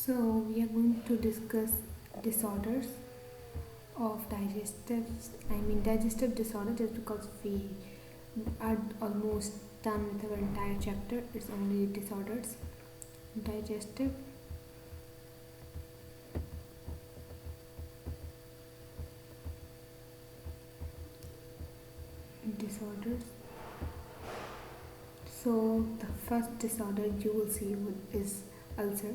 So we are going to discuss disorders of digestive disorder, just because we are almost done with our entire chapter. It's only disorders. Digestive disorders. So the first disorder you will see is ulcer.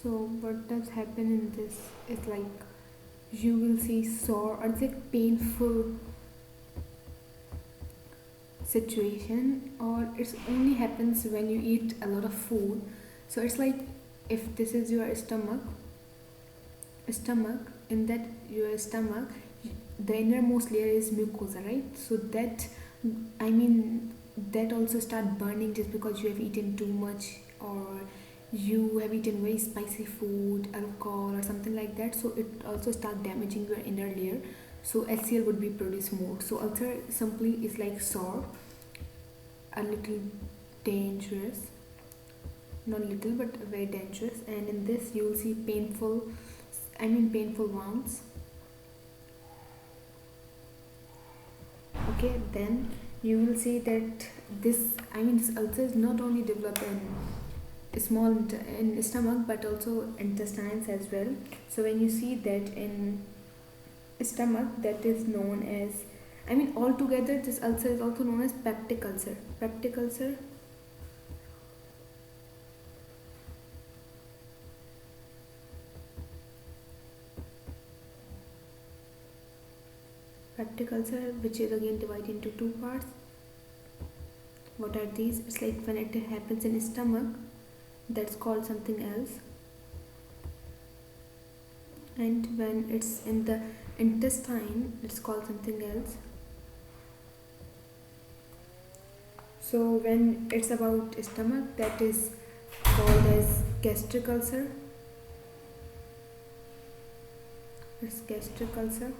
So what does happen in this is like you will see sore or it's like painful situation, or it only happens when you eat a lot of food. So it's like if this is your stomach, in that your stomach, the innermost layer is mucosa, right? So that, I mean, that also start burning just because you have eaten too much, or you have eaten very spicy food, alcohol or something like that. So it also start damaging your inner layer, so HCl would be produced more. So ulcer simply is like sore, a little dangerous, not little but very dangerous. And in this you will see painful wounds. Okay, then you will see that this ulcer is not only developed in in stomach but also intestines as well. So when you see that in stomach, that is known as, altogether this ulcer is also known as peptic ulcer. Peptic ulcer, which is again divided into two parts. What are these? It's like when it happens in stomach, that's called something else, and when it's in the intestine, it's called something else. So when it's about stomach, that is called as gastric ulcer. It's gastric ulcer.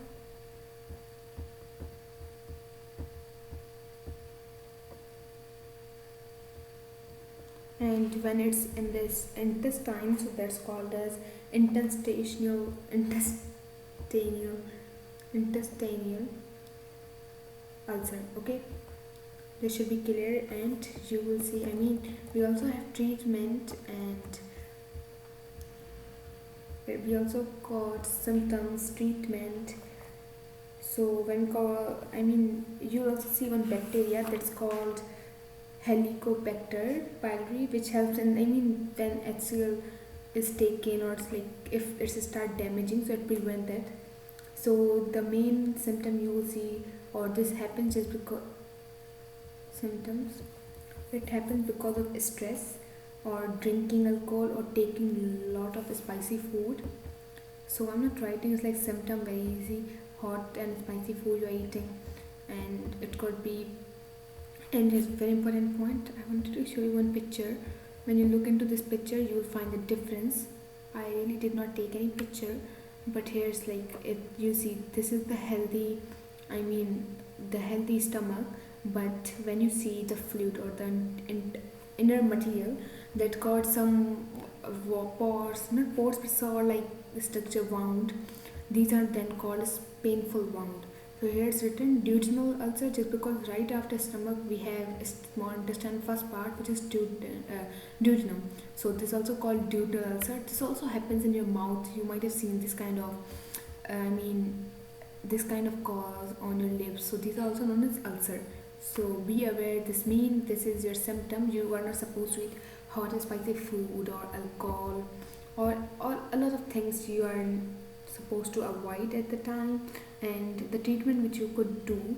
And when it's in this intestine, so that's called as intestinal ulcer. Okay, this should be clear. And you will see, we also have treatment, and we also got symptoms, treatment. So you also see one bacteria that's called Helicobacter pylori, which helps in, when HCl is taken, or it's like if it's start damaging, so it prevent that. So the main symptom you will see, or this happens just because symptoms, it happens because of stress, or drinking alcohol, or taking lot of spicy food. So I'm not writing, it's like symptom very easy, hot and spicy food you're eating, and it could be. And here's a very important point, I wanted to show you one picture. When you look into this picture, you will find the difference. I really did not take any picture, but here's like it. You see, this is the healthy, the healthy stomach. But when you see the fluid, or the inner material, that got some pores, not pores, but sort like structure wound. These are then called as painful wound. So here it's written duodenal ulcer, just because right after stomach we have a small intestine first part, which is duodenum. So this is also called duodenal ulcer. This also happens in your mouth. You might have seen this kind of, I mean, this kind of cause on your lips. So these are also known as ulcer. So be aware. This is your symptom. You are not supposed to eat hot and spicy food, or alcohol, or a lot of things you are supposed to avoid at the time. And the treatment which you could do,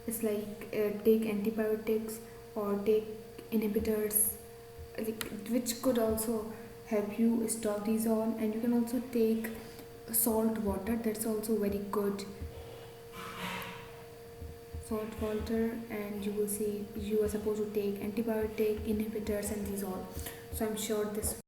is like take antibiotics, or take inhibitors, like, which could also help you stop these all. And you can also take salt water, that's also very good, salt water. And you will see you are supposed to take antibiotic inhibitors and these all. So I'm sure this